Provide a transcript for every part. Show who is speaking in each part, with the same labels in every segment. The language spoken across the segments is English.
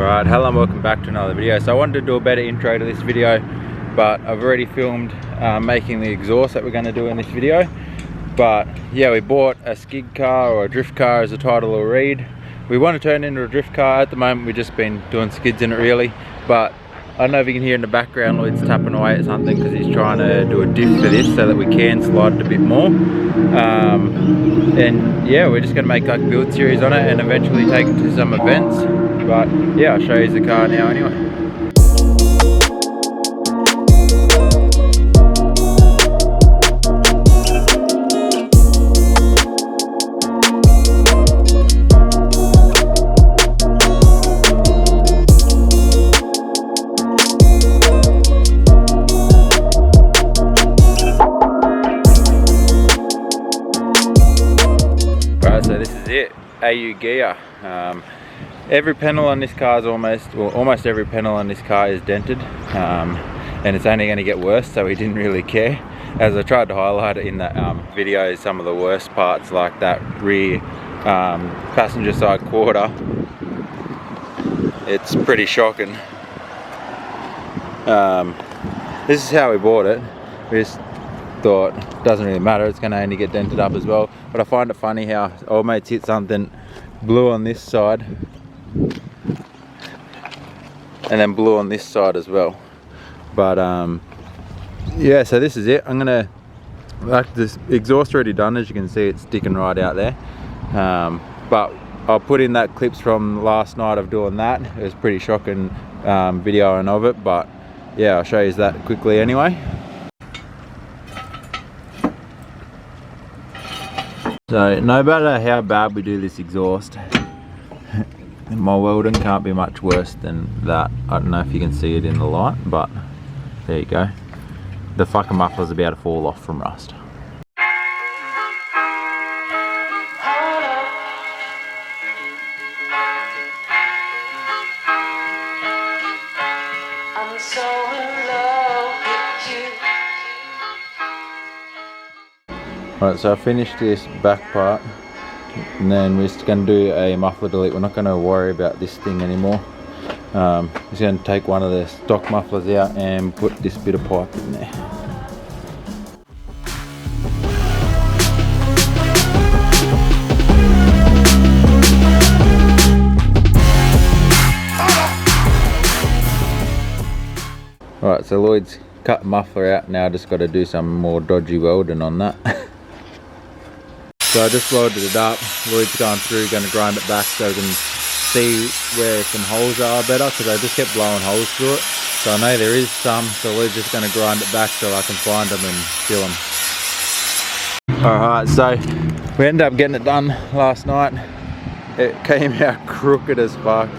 Speaker 1: Alright, hello and welcome back to another video. So I wanted to do a better intro to this video, but I've already filmed making the exhaust that we're going to do in this video. But yeah, we bought a skid car, or a drift car as the title will read. We want to turn it into a drift car. At the moment we've just been doing skids in it really, but I don't know if you can hear in the background Lloyd's tapping away at something because he's trying to do a diff for this so that we can slide it a bit more. And yeah, we're just going to make like a build series on it and eventually take it to some events. But yeah, I'll show you the car now anyway. So this is it, AU gear. Every panel on this car is almost every panel on this car is dented, and it's only going to get worse, so we didn't really care. As I tried to highlight it in that video, some of the worst parts like that rear passenger side quarter, it's pretty shocking. This is how we bought it. We just thought it doesn't really matter, it's going to only get dented up as well. But I find it funny how old mate's hit something blue on this side and then blue on this side as well. But yeah, so this is it. I'm gonna, like, this exhaust already done, as you can see it's sticking right out there, but I'll put in that clips from last night of doing that. It was pretty shocking videoing of it, but yeah, I'll show you that quickly anyway. So no matter how bad we do this exhaust, my welding can't be much worse than that. I don't know if you can see it in the light, but there you go. The fucking muffler's about to fall off from rust.
Speaker 2: I'm so in love with you.
Speaker 1: Alright, so I finished this back part, and then we're just going to do a muffler delete. We're not going to worry about this thing anymore. Just going to take one of the stock mufflers out and put this bit of pipe in there. Alright, so Lloyd's cut the muffler out, now just got to do some more dodgy welding on that. So I just welded it up. Lloyd's going through, going to grind it back so we can see where some holes are better, because I just kept blowing holes through it. So I know there is some, so Lloyd's just going to grind it back so I can find them and fill them. Alright, so we ended up getting it done last night. It came out crooked as fuck.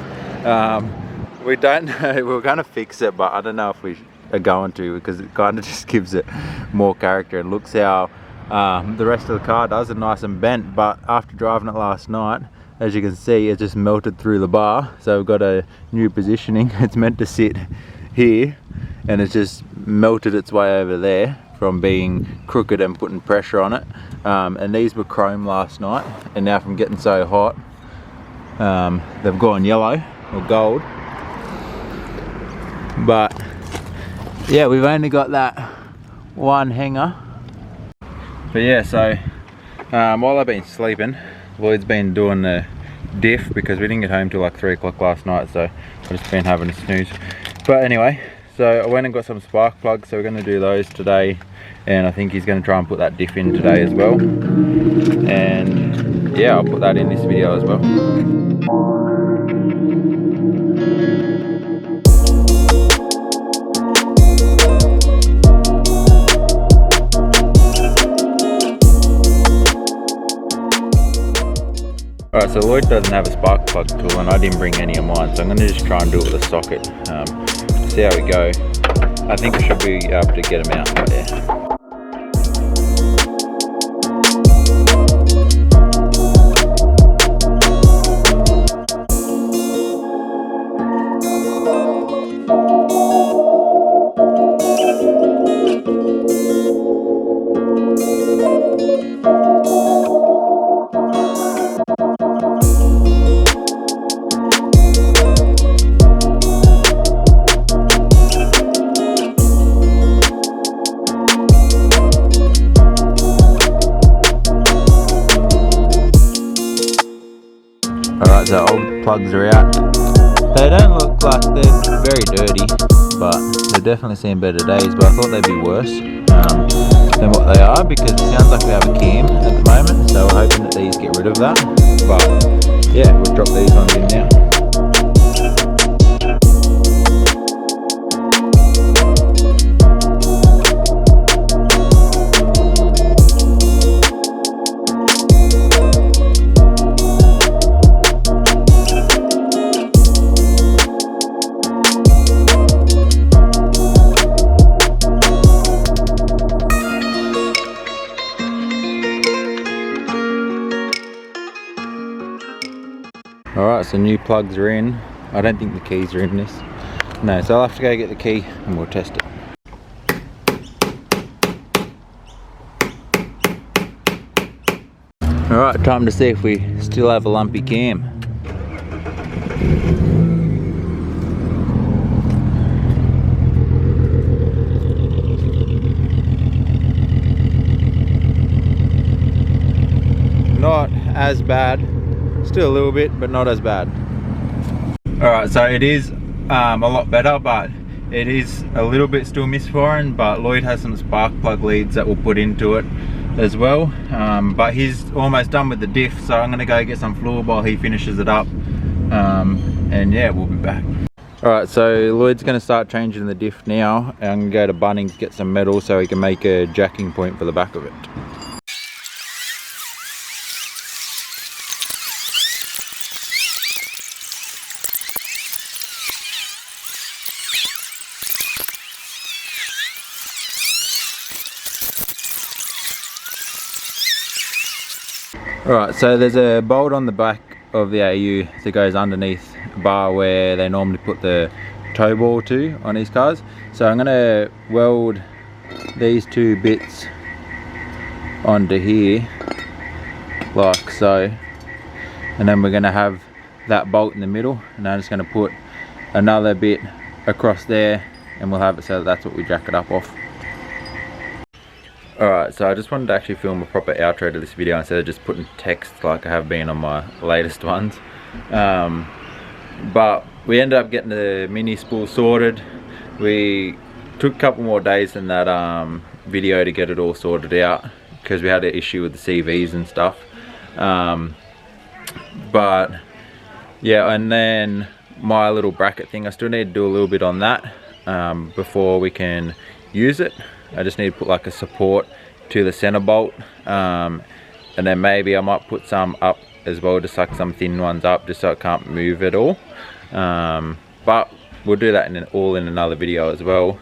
Speaker 1: We don't know, we were going to fix it, but I don't know if we are going to, because it kind of just gives it more character and looks how the rest of the car does, it nice and bent. But after driving it last night, as you can see, it just melted through the bar. So we've got a new positioning. It's meant to sit here, and it's just melted its way over there from being crooked and putting pressure on it. And these were chrome last night, and now from getting so hot, they've gone yellow or gold. But yeah, we've only got that one hanger. But yeah, so while I've been sleeping, Lloyd's been doing the diff because we didn't get home till like 3 o'clock last night, so I've just been having a snooze. But anyway, so I went and got some spark plugs, so we're going to do those today, and I think he's going to try and put that diff in today as well. And yeah, I'll put that in this video as well. Alright, so Lloyd doesn't have a spark plug tool and I didn't bring any of mine, so I'm going to just try and do it with a socket. See how we go. I think we should be able to get them out, but yeah. plugs are out. They don't look like they're very dirty, but they've definitely seen better days, but I thought they'd be worse than what they are, because it sounds like we have a cam at the moment, so we're hoping that these get rid of that. But yeah, we'll drop these ones in now. Alright, so new plugs are in. I don't think the keys are in this. No, so I'll have to go get the key and we'll test it. Alright, time to see if we still have a lumpy cam. Not as bad. Still a little bit, but not as bad. Alright, so it is a lot better, but it is a little bit still misfiring, but Lloyd has some spark plug leads that we'll put into it as well. But he's almost done with the diff, so I'm going to go get some fluid while he finishes it up. And yeah, we'll be back. Alright, so Lloyd's going to start changing the diff now. I'm going to go to Bunnings, get some metal so he can make a jacking point for the back of it. Alright, so there's a bolt on the back of the AU that goes underneath the bar where they normally put the tow ball to on these cars. So I'm going to weld these two bits onto here, like so. And then we're going to have that bolt in the middle, and I'm just going to put another bit across there, and we'll have it so that's what we jack it up off. Alright, so I just wanted to actually film a proper outro to this video instead of just putting text like I have been on my latest ones. But we ended up getting the mini spool sorted. We took a couple more days than that video to get it all sorted out because we had an issue with the CVs and stuff. But yeah, and then my little bracket thing, I still need to do a little bit on that before we can use it. I just need to put like a support to the center bolt, and then maybe I might put some up as well, just like some thin ones up, just so it can't move at all. But we'll do that all in another video as well.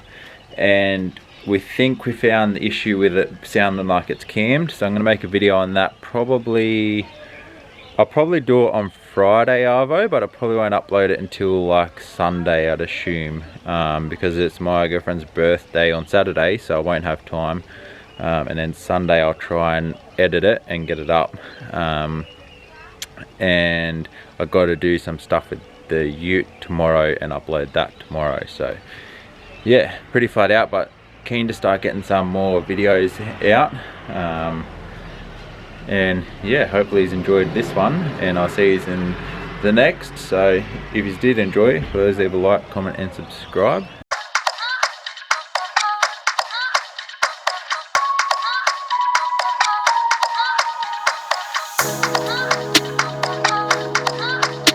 Speaker 1: And we think we found the issue with it sounding like it's cammed, so I'm going to make a video on that. I'll probably do it on Friday arvo, but I probably won't upload it until like Sunday, I'd assume, because it's my girlfriend's birthday on Saturday, so I won't have time. And then Sunday I'll try and edit it and get it up. And I've got to do some stuff with the ute tomorrow and upload that tomorrow. So yeah, pretty flat out, but keen to start getting some more videos out. And yeah, hopefully he's enjoyed this one, and I'll see you in the next. So if you did enjoy, please leave a like, comment and subscribe.